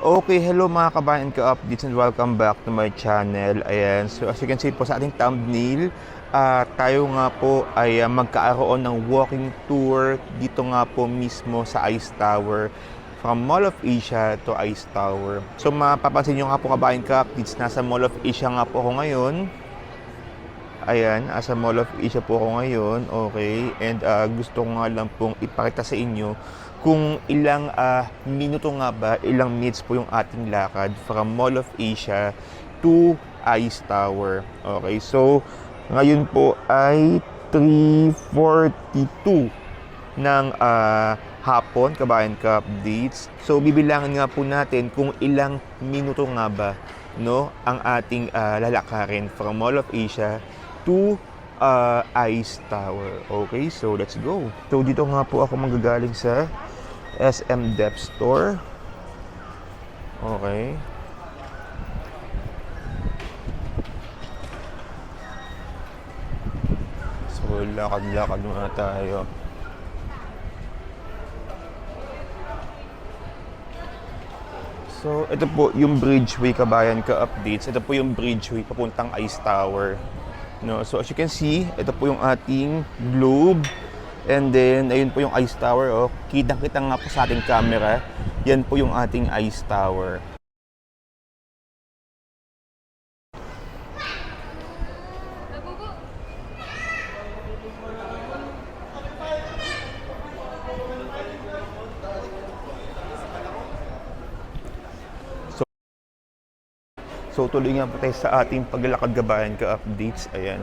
Okay, hello mga kabayan ka-updates and welcome back to my channel. Ayan, so as you can see po sa ating thumbnail, tayo nga po ay magkaaroon ng walking tour dito nga po mismo sa Ice Tower. From Mall of Asia to Ice Tower. So mapapansin nyo nga po kabayan ka-updates, nasa Mall of Asia nga po ako ngayon. Ayan, nasa Mall of Asia po ako ngayon, okay. And gusto ko nga lang pong ipakita sa inyo kung ilang minuto nga ba, ilang minutes po yung ating lakad from Mall of Asia to Ice Tower. Okay, so ngayon po ay 3:42 ng hapon, kabayan ka-updates. So bibilangin nga po natin kung ilang minuto nga ba no ang ating lalakarin from Mall of Asia to Ice Tower. Okay, so let's go. So dito nga po ako manggagaling sa SM Dep Store. Okay. So lakad-lakad muna tayo. So ito po yung bridgeway kabayan ka-updates. Ito po yung bridgeway papuntang Ice Tower. No, so as you can see, ito po yung ating globe. And then, ayun po yung Ice Tower. Oh. Kitang-kita nga po sa ating camera. Yan po yung ating Ice Tower. So tuloy nga po tayo sa ating paglalakad kabayan ka-updates. Ayan.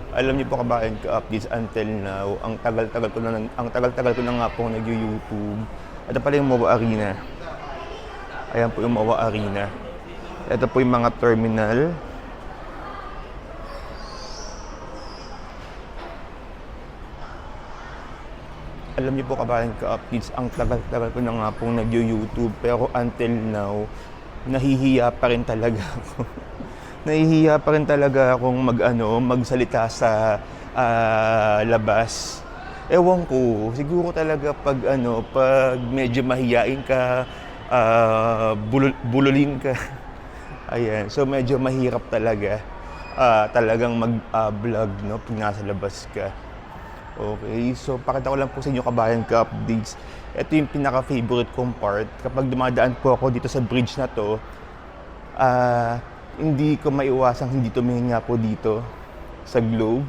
Alam niyo po kabayan ka-updates, until now, ang tagal-tagal ko na nga po nag-YouTube. Ito pala yung MOA Arena. Ayan po yung MOA Arena. Ito po yung mga terminal. Alam niyo po kabayan ka-updates, ang tagal-tagal ko na nga pong nag-YouTube, pero until now, nahihiya pa rin talaga ako. Nahihiya pa rin talaga akong magsalita sa labas. Ewan ko, siguro talaga pag medyo mahiyain ka, bululin ka. Ayan, so medyo mahirap talaga talagang mag-vlog no, pag nasa labas ka. Okay, so pakita ko lang po sa inyo kabayan ka-updates. Ito yung pinaka-favorite kong part. Kapag dumadaan po ako dito sa bridge na to, hindi ko maiwasang hindi tumingin nga po dito sa globe.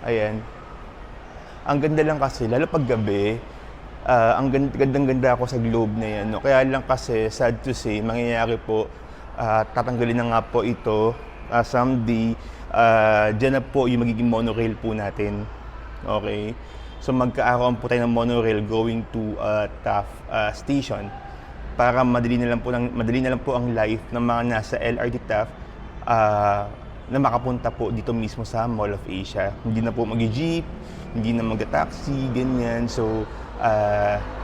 Ayan. Ang ganda lang kasi, lalo pag gabi, ang gandang-ganda ako sa globe na yan. No? Kaya lang kasi, sad to say, mangyayari po, tatanggalin na nga po ito someday. Diyan na po yung magiging monorail po natin. Okay? So magkaaroon po tayo ng monorail going to Taft Station para madali na lang po ang life ng mga nasa LRT Taft na makapunta po dito mismo sa Mall of Asia. Hindi na po mag-jeep, hindi na mag-taxi, ganyan. So,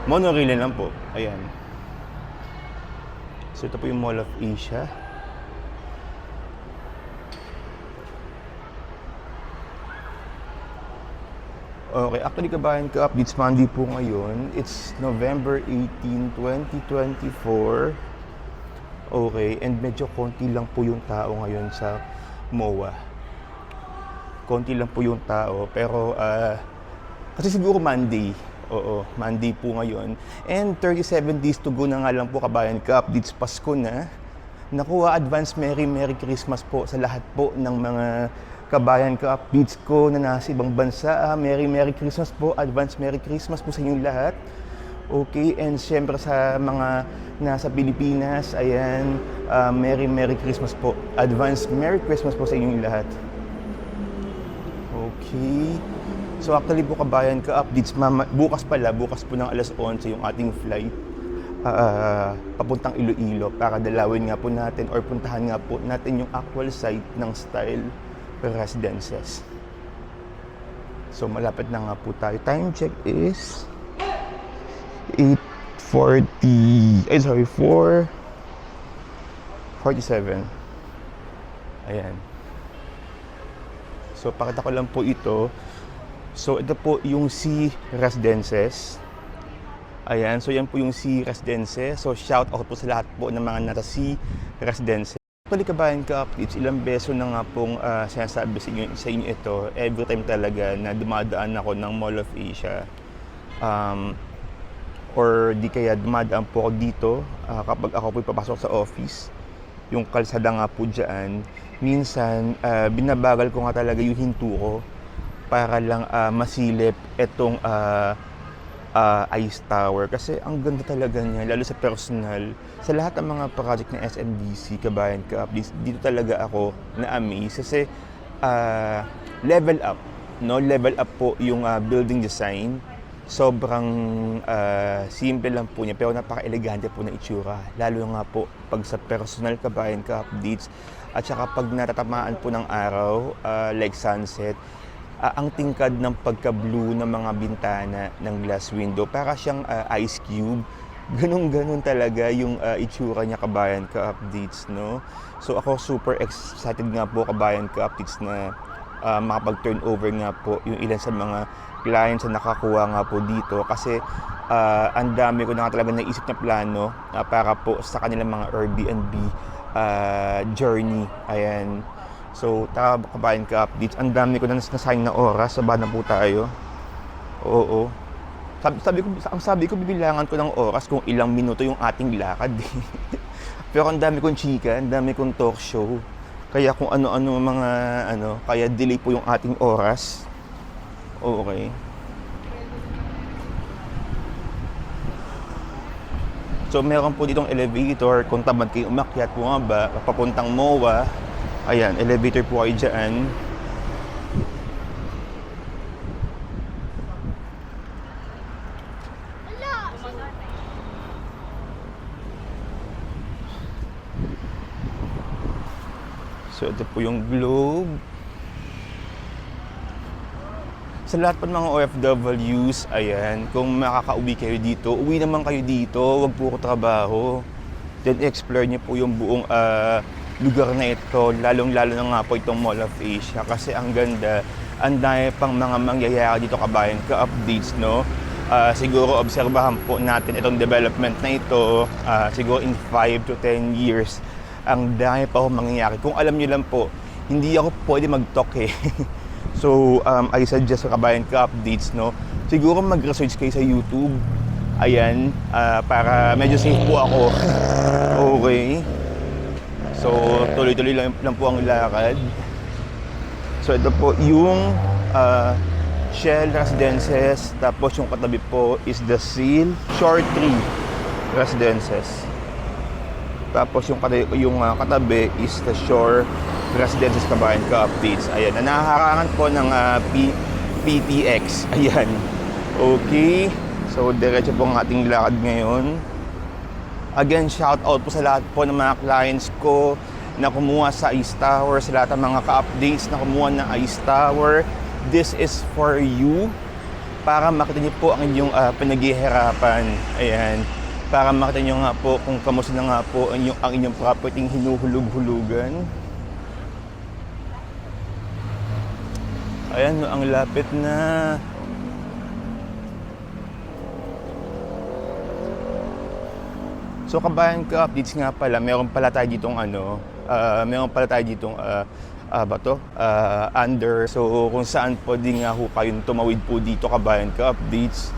monorail na lang po. Ayan. So, ito po yung Mall of Asia. Okay, actually kabayan ka-updates, Monday po ngayon. It's November 18, 2024. Okay, and medyo konti lang po yung tao ngayon sa MOA. Konti lang po yung tao, pero kasi siguro Monday. Oo, Monday po ngayon. And 37 days to go na nga lang po kabayan ka-updates, Pasko na. Naku, advance Merry Christmas po sa lahat po ng mga kabayan ka-updates ko na nasa ibang bansa. Merry Christmas po, advance Merry Christmas po sa inyong lahat. Okay, and siyempre sa mga nasa Pilipinas, ayan, Merry Christmas po. Advance Merry Christmas po sa inyong lahat. Okay. So actually po kabayan ka-updates, bukas po ng alas 11 yung ating flight papuntang Iloilo para dalawin nga po natin or puntahan nga po natin yung actual site ng Style Residences. So malapit na nga po tayo. Time check is 4:47. Ayan. So So pakita ko lang po ito. So ito po yung C Residences. Ayan, so yan po yung C Residences. So shout out po sa lahat po ng mga nasa C Residences. Actually, kabayan ka-updates, ilang beso na nga pong sinasabi sa inyo ito. Every time talaga na dumadaan ako ng Mall of Asia. Or di kaya dumadaan po ako dito kapag ako po papasok sa office. Yung kalsada nga po dyan. Minsan, binabagal ko nga talaga yung hinto ko para lang masilip itong Ice Tower kasi ang ganda talaga niya, lalo sa personal. Sa lahat ng mga project ng SMDC, kabayan ka-updates, dito talaga ako na-amaze kasi level up, no? Level up po yung building design. Sobrang simple lang po niya pero napaka-elegante po na itsura. Lalo nga po pag sa personal, kabayan ka-updates at saka pag natatamaan po ng araw, like sunset, ang tingkad ng pagka-blue ng mga bintana ng glass window, para siyang ice cube. Ganun talaga yung itsura niya, kabayan ka-updates, no? So ako super excited nga po, kabayan ka-updates, na makapag-turnover nga po yung ilan sa mga clients na nakakuha nga po dito kasi ang dami ko na talaga naisip na plano para po sa kanilang mga Airbnb journey. Ayan. So, kabayan ka-updates, ang dami ko na nasayang na oras, saba na po tayo. Oo. Sabi ko, bibilangan ko ng oras kung ilang minuto yung ating lakad. Pero ang dami kong chika, ang dami kong talk show. Kaya kung ano-ano mga, kaya delay po yung ating oras. Okay. So, meron po ditong elevator, kung tamad kayo umakyat po nga ba, papuntang MOA. Ayan, elevator po kayo dyan. So, ito po yung Globe. Sa lahat po ng mga OFWs, ayan, kung makakauwi kayo dito, uwi naman kayo dito, wag po ko trabaho. Then, explore niyo po yung buong lugar na ito, lalong-lalo na nga po itong Mall of Asia kasi ang ganda, ang dami pang mga mangyayari dito, kabayan ka-updates, no? Siguro obserbahan po natin itong development na ito, siguro in 5 to 10 years, ang dami pa po mangyayari. Kung alam niyo lang po, hindi ako pwede mag-talk eh. So, I suggest sa kabayan ka-updates, no? Siguro mag-research kayo sa YouTube, ayan, para medyo safe po ako. Okay. So, tuloy-tuloy lang po ang lakad. So, ito po yung Shell Residences. Tapos yung katabi po is the Seal Shore Tree Residences. Tapos yung katabi is the Shore Residences, kabayan ka-updates. Ayan, nahaharangan po ng PTX. Ayan. Okay. So, diretso po ang ating lakad ngayon. Again, shout out po sa lahat po ng mga clients ko na kumuha sa Ice Tower, sa lahat ng mga ka-updates na kumuha ng Ice Tower. This is for you, para makita niyo po ang inyong pinaghihirapan. Ayan, para makita niyo nga po kung kamusta na nga po ang inyong property hinuhulog-hulugan. Ayan, no, ang lapit na. So, kabayan ka-updates nga pala, meron pala tayo ditong under. So, kung saan pwede nga ho kayong tumawid po dito, kabayan ka-updates.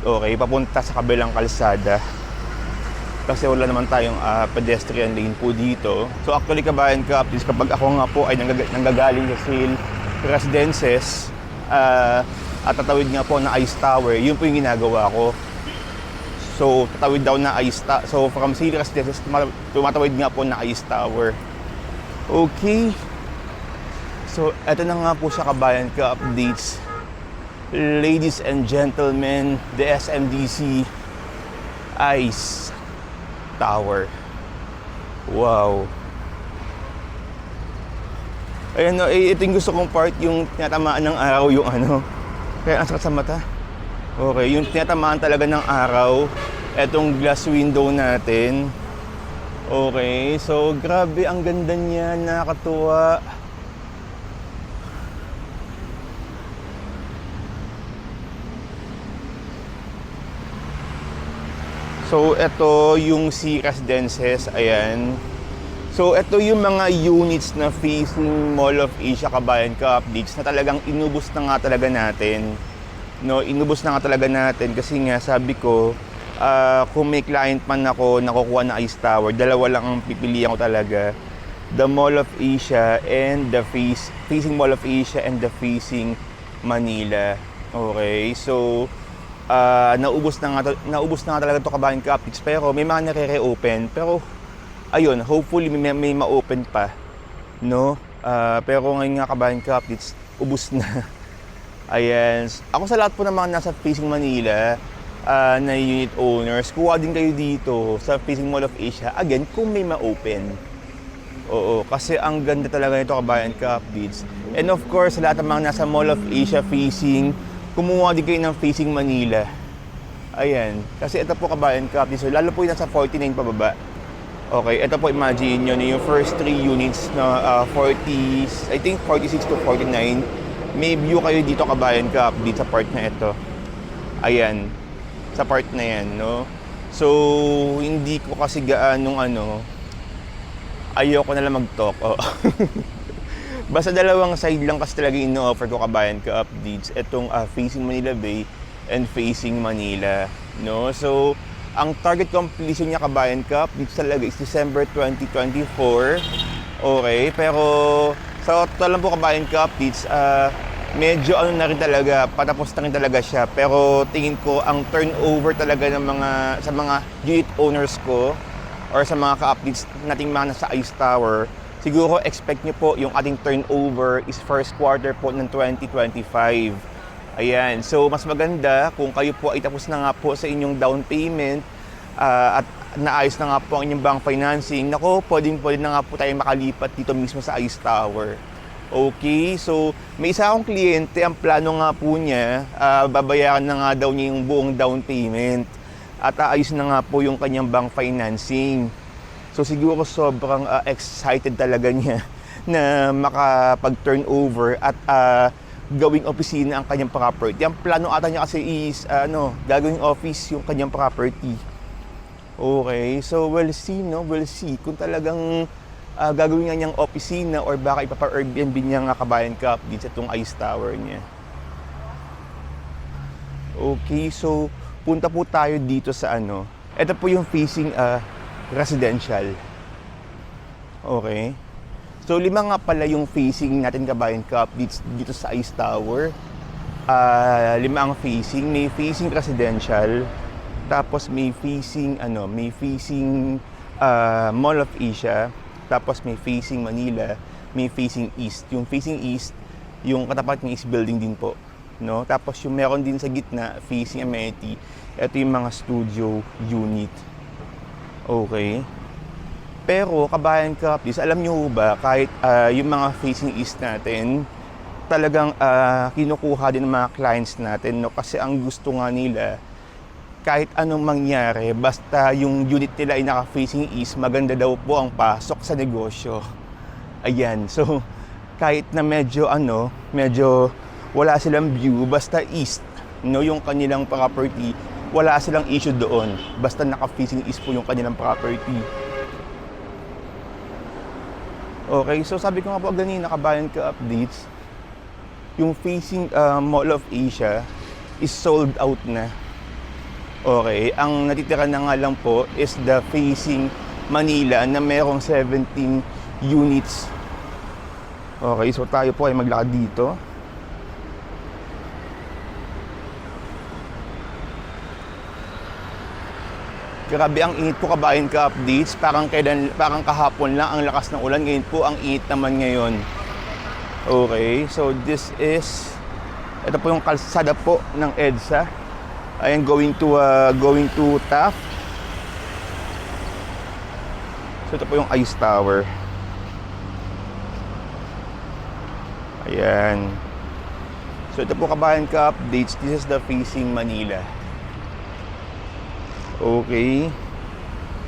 Okay, papunta sa kabilang kalsada. Kasi wala naman tayong pedestrian lane po dito. So, actually, kabayan ka-updates, kapag ako nga po ay nanggagaling sa Seal Residences at tatawid nga po na Ice Tower, yun po yung ginagawa ko. So, tatawid daw na Ice Tower. So, from Seal Residences, tumatawid nga po na Ice Tower. Okay. So, eto na nga po sa kabayan ka-updates. Ladies and gentlemen, the SMDC Ice Tower. Wow. Ayan, no, ito yung gusto kong part, yung tinatamaan ng araw, yung kaya ang sakit sa mata. Okay, yung tinatamaan talaga ng araw, etong glass window natin. Okay, so grabe, ang ganda niya, nakakatuwa. So, ito yung C Residences, ayan. So, ito yung mga units na facing Mall of Asia, Kabayan Ka-updates na talagang inubos na nga talaga natin. No, inubos na nga talaga natin kasi nga sabi ko, kung may client man ako nakukuha na Ice Tower, dalawa lang ang pipilian ko talaga. The Mall of Asia and the facing Mall of Asia and the facing Manila. Okay, so naubos na nga talaga to Kabayan Ka-updates, pero may mga nare-reopen, pero ayun, hopefully may ma-open pa, no? Pero ngayon nga Kabayan Ka-updates, ubos na. Ayan, ako sa lahat po ng mga nasa facing Manila na unit owners, kuha din kayo dito sa facing Mall of Asia, again, kung may ma-open. Oo, kasi ang ganda talaga nito Kabayan Ka-updates. And of course, sa lahat ng mga nasa Mall of Asia facing, kumuha din kayo ng facing Manila. Ayan. Kasi ito po Kabayan Ka-updates. So, lalo po yung nasa 49 pababa. Okay, ito po imagine nyo yung first 3 units na 40, I think 46 to 49. May view kayo dito Kabayan Ka-updates sa part na ito. Ayan. Sa part na yan, no? So, hindi ko kasi gaanong ayoko na lang mag-talk. Oh. Basta dalawang side lang kasi talaga ino-offer ko Kabayan Ka-updates. Itong facing Manila Bay and facing Manila. No? So, ang target completion niya Kabayan Ka-updates talaga is December 2024. Okay, pero sa total lang po Kabayan Ka-updates, medyo na rin talaga, patapos na rin talaga siya. Pero tingin ko ang turnover talaga ng sa mga unit owners ko or sa mga ka-updates nating mga nasa Ice Tower, siguro expect nyo po yung ating turnover is first quarter po ng 2025. Ayan, so mas maganda kung kayo po ay tapos na nga po sa inyong down payment at naayos na nga po ang inyong bank financing, nako, pwede na nga po tayo makalipat dito mismo sa Ice Tower. Okay, so may isa akong kliyente, ang plano nga po niya, babayaran na nga daw niya yung buong down payment at aayos na nga po yung kanyang bank financing. So siguro sobrang excited talaga niya na makapag-turnover at gawing opisina ang kanyang property. Ang plano ata niya kasi is gagawing office yung kanyang property. Okay, so we'll see, no? We'll see kung talagang gagawin nga niyang opisina or baka ipapa-Airbnb niya nga Kabayan Ka-updates itong Ice Tower niya. Okay, so punta po tayo dito sa ito po yung facing residential. Okay. So 5 nga pala yung facing natin Kabayan Ka-updates dito sa Ice Tower. 5 ang facing, may facing residential, tapos may facing Mall of Asia, tapos may facing Manila, may facing East. Yung facing East, yung katapat ng East building din po, no? Tapos yung meron din sa gitna facing amenity, ito yung mga studio unit. Okay. Pero Kabayan Ka-updates, alam nyo ba, kahit yung mga facing East natin, talagang kinukuha din ng mga clients natin, no? Kasi ang gusto nga nila, kahit anong mangyari, basta yung unit nila ay naka-facing East, maganda daw po ang pasok sa negosyo. Ayan, so kahit na medyo wala silang view, basta East, no, yung kanilang property, wala silang issue doon. Basta naka-facing East po yung kanilang property. Okay, so sabi ko nga po ganina Kabayan Ka-updates, yung facing Mall of Asia is sold out na. Okay, ang natitira na nga lang po is the facing Manila na merong 17 units. Okay, so tayo po ay maglakad dito. Grabe ang init po Kabayan Ka-updates, parang kahapon lang ang lakas ng ulan, ngayon po ang init naman ngayon. Okay, so ito po yung kalsada po ng EDSA. Ayan, going to Taft. So ito po yung Ice Tower. Ayan. So ito po Kabayan Ka-updates, this is the facing Manila. Okay.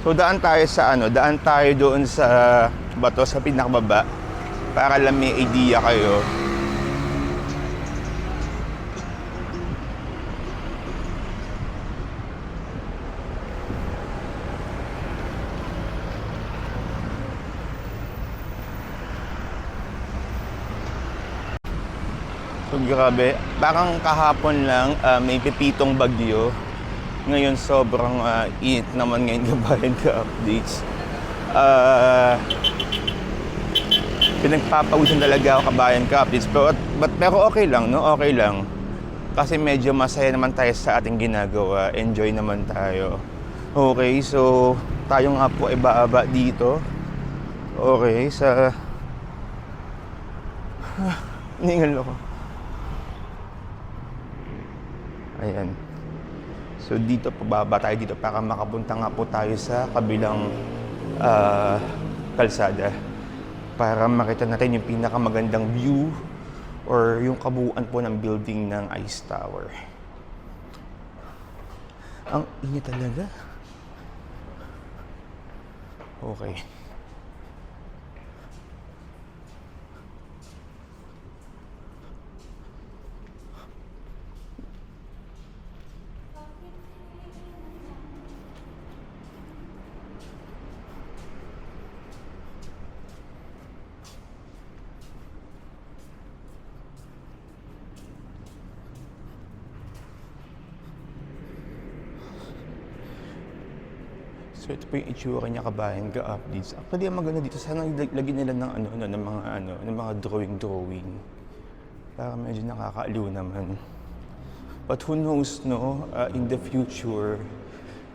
So daan tayo doon sa bato sa pinakababa para lang may idea kayo. grabe. Parang kahapon lang may pipitong bagyo. Ngayon sobrang init naman ngayon kabayan ka-updates. Pinagpapawisan talaga ako kabayan ka-updates. Pero okay lang, no? Okay lang. Kasi medyo masaya naman tayo sa ating ginagawa. Enjoy naman tayo. Okay, so tayo nga po ay baaba dito. Okay, sa... Ningal ako. Ayan. So dito, pababa tayo dito para makapunta nga po tayo sa kabilang kalsada. Para makita natin yung pinakamagandang view or yung kabuuan po ng building ng Ice Tower. Ang init talaga. Okay. So ito po yung itsura niya kabayan ka-updates. Actually, ang maganda dito, sana lagyan nila ng mga drawing. Para medyo nakakaaliw naman. But who knows, no? In the future,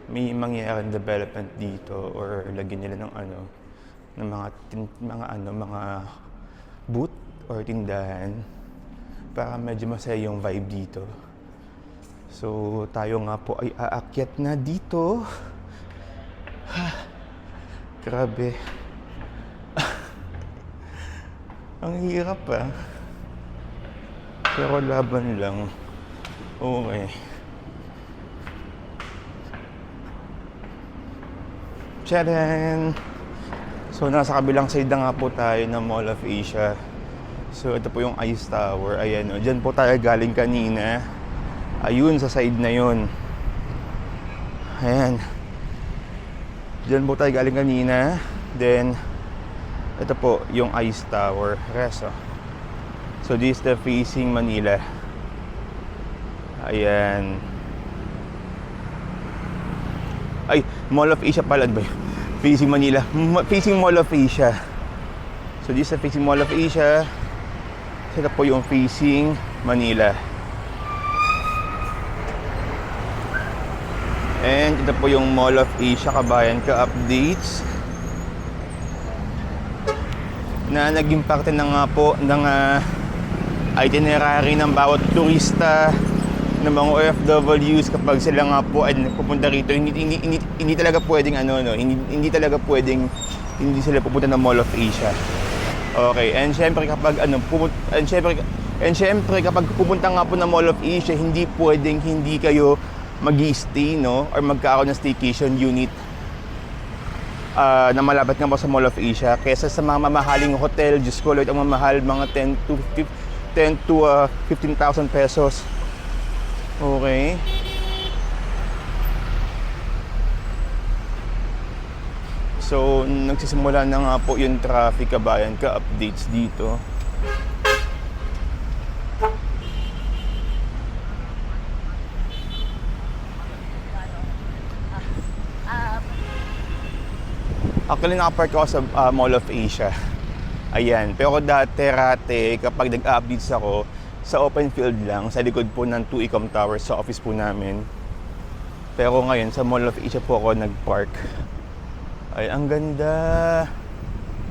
may mangyayaring development dito or lagyan nila ng mga booth or tindahan para medyo masaya yung vibe dito. So tayo nga po ay aakyat na dito. Grabe. Ang hirap Pero laban lang. Okay. Tcharan! So nasa kabilang side na nga po tayo ng Mall of Asia. So ito po yung Ice Tower. Ayan o. Diyan po tayo galing kanina. Ayun sa side na yun. Ayan. Diyan po tayo galing kanina. Then, ito po yung Ice Tower. Reso. So, this is the facing Manila. Ayan. Ay, Mall of Asia pala ba? Facing Manila. Facing Mall of Asia. So, this is the facing Mall of Asia. So, ito po yung facing Manila. And ito po yung Mall of Asia kabayan ka-updates na naging parte na nga po ng itinerary ng bawat turista ng mga OFWs kapag sila nga po ay pupunta rito. Hindi talaga pwedeng hindi talaga pwedeng hindi sila pupunta ng Mall of Asia. Okay, and syempre kapag kapag pupunta nga po ng Mall of Asia, hindi pwedeng hindi kayo mag-i-stay, no? Or magkakaroon ng staycation unit na malapit nga po sa Mall of Asia kesa sa mga mamahaling hotel. Diyos ko, Lord, ang mamahal, mga 10 to 15,000 pesos. Okay. So, nagsisimula na nga po yung traffic kabayan ka-updates dito. Actually, nakapark ako sa Mall of Asia. Ayan. Pero dati kapag nag-updates ako, sa open field lang, sa likod po ng 2 Tower, sa office po namin. Pero ngayon, sa Mall of Asia po ako nag-park. Ay, ang ganda.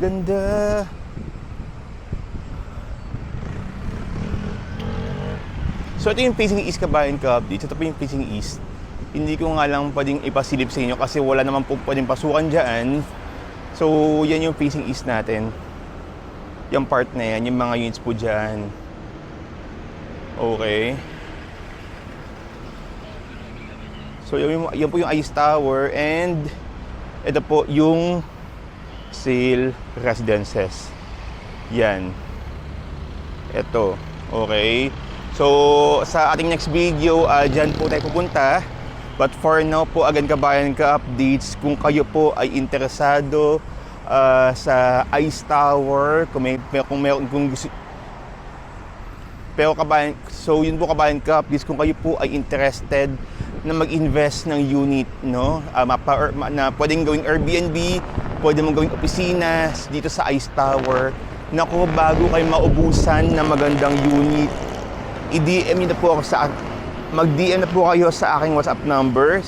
Ganda. So, ito yung facing east kabayan ka-updates. Ito po yung facing east. Hindi ko nga lang pwedeng ipasilip sa inyo kasi wala naman po pwedeng pasukan dyan. So, yan yung facing east natin. Yung part na yan, yung mga units po dyan. Okay. So, yan po yung Ice Tower and ito po yung Sale Residences. Yan. Ito. Okay. So, sa ating next video, dyan po tayo pupunta. But for now po, again kabayan ka-updates, kung kayo po ay interesado sa Ice Tower, kung Pero so yun po kabayan ka-updates, kung kayo po ay interested na mag-invest ng unit, no? Na pwedeng gawing Airbnb, pwede mong gawing opisina dito sa Ice Tower. Naku, bago kayo maubusan ng magandang unit, i-DM nyo na po ako mag-DM na po kayo sa aking WhatsApp number,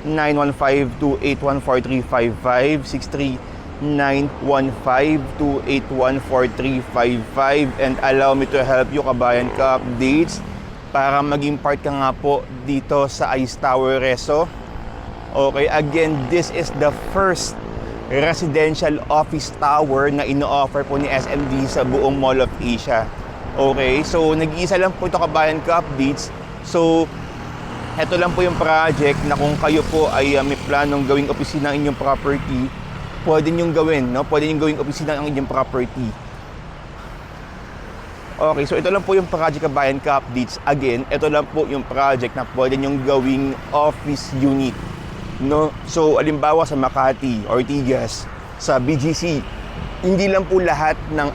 6391528143556391528143555, and allow me to help you kabayan ka-updates para maging part ka nga po dito sa Ice Tower Reso. Okay, again, this is the first residential office tower na ino-offer po ni SMD sa buong Mall of Asia. Okay, so nag-iisa lang po ito kabayan ka-updates. So, ito lang po yung project na kung kayo po ay may planong gawing opisina ang inyong property, pwede nyo gawin, no? Pwede nyo gawing opisina ang inyong property. Okay, so ito lang po yung project kabayan ka-updates. Again, ito lang po yung project na pwede nyo gawing office unit, no? So, alimbawa sa Makati, Ortigas, sa BGC, hindi lang po lahat ng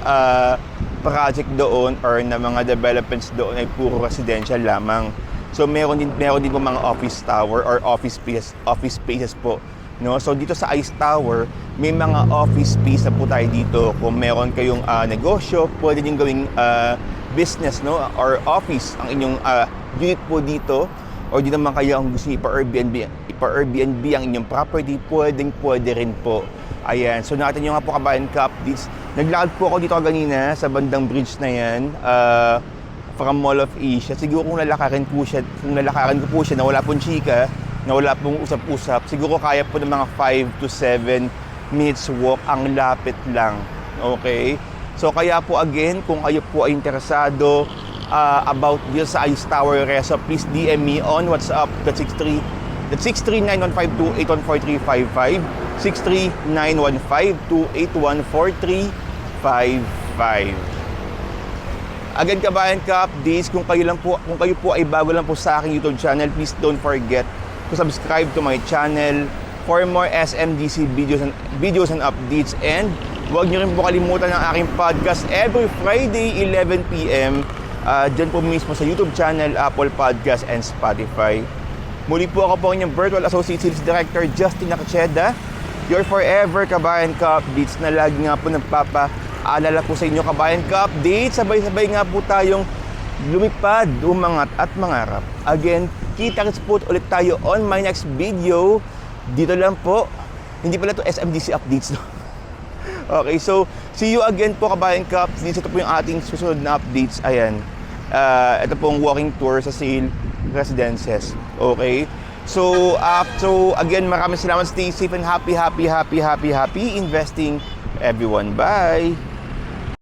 project doon or na mga developments doon ay puro residential lamang. So meron din po mga office tower or office spaces po, no? So dito sa Ice Tower, may mga office space na po tayo dito. Kung meron kayong negosyo, pwede din gawing business, no? Or office ang inyong unit po dito, or di naman kayo ang gusto niyo ipa-Airbnb ang inyong property, pwede rin po. Ayan, so natin yung nga po kabayan ka-updates. Naglakad po ako dito kanina sa bandang bridge na yan, from Mall of Asia. Siguro kung lalakarin ko po siya na wala pong chika, na wala pong usap-usap, siguro kaya po ng mga 5 to 7 minutes walk, ang lapit lang. Okay? So kaya po again, kung kayo po ay interesado about this sa Ice Tower Reso, please DM me on WhatsApp, that's 6391528143555, 6391528143555. Again kabayan ka-updates, kung kayo po ay bago lang po sa aking YouTube channel, please don't forget to subscribe to my channel for more SMDC videos and updates. And huwag niyo rin po kalimutan ang aking podcast every Friday 11 PM dyan po mismo sa YouTube channel, Apple Podcast and Spotify. Muli po ako po inyong Virtual Associate Sales Director Justin Nakacheda, your forever kabayan ka-updates na lagi nga po nagpapaalala po sa inyo kabayan ka-updates. Sabay-sabay nga po tayong lumipad, umangat at mangarap. Again, kita-kits po ulit tayo on my next video. Dito lang po. Hindi pala to SMDC updates, no? Okay, so see you again po kabayan ka-updates. Ito po yung ating susunod na updates. Ayan. Ito po ang walking tour sa Sale Residences. Okay? So again, maraming salamat. Stay safe and happy investing everyone. Bye!